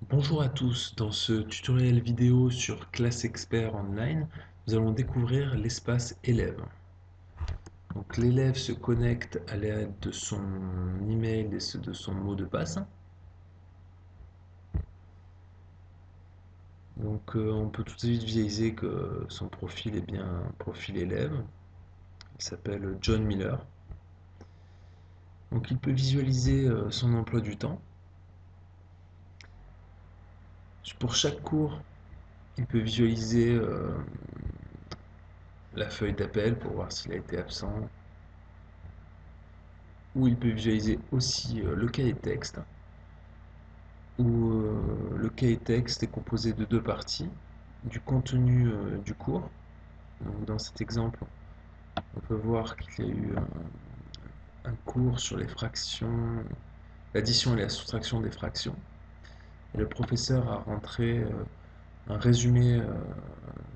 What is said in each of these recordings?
Bonjour à tous, dans ce tutoriel vidéo sur Classe Expert Online, nous allons découvrir l'espace élève. Donc l'élève se connecte à l'aide de son email et de son mot de passe. Donc on peut tout de suite visualiser que son profil est bien un profil élève. Il s'appelle John Miller. Donc il peut visualiser son emploi du temps. Pour chaque cours, il peut visualiser la feuille d'appel pour voir s'il a été absent, où il peut visualiser aussi le cahier de texte, où le cahier de texte est composé de deux parties, du contenu du cours. Donc, dans cet exemple, on peut voir qu'il y a eu un cours sur les fractions, l'addition et la soustraction des fractions. Et le professeur a rentré un résumé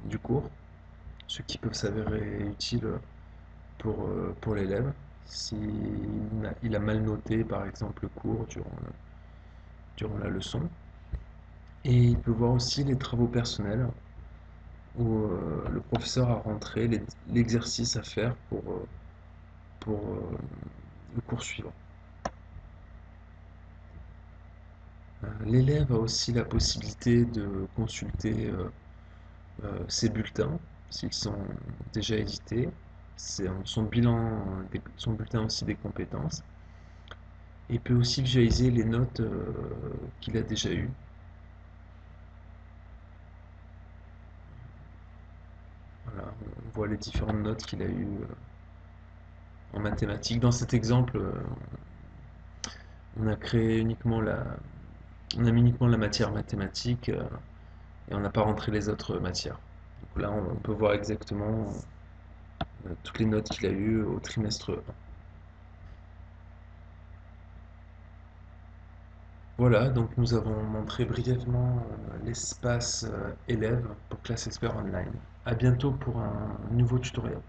du cours, ce qui peut s'avérer utile pour l'élève s'il a mal noté par exemple le cours durant la leçon. Et il peut voir aussi les travaux personnels où le professeur a rentré l'exercice à faire pour le cours suivant. L'élève a aussi la possibilité de consulter ses bulletins s'ils sont déjà édités, son bulletin aussi des compétences, et peut aussi visualiser les notes qu'il a déjà eues. Voilà, on voit les différentes notes qu'il a eues en mathématiques. Dans cet exemple, on a créé uniquement on a mis uniquement la matière mathématique et on n'a pas rentré les autres matières. Donc là, on peut voir exactement toutes les notes qu'il a eues au trimestre 1. Voilà, donc nous avons montré brièvement l'espace élève pour Classe Expert Online. À bientôt pour un nouveau tutoriel.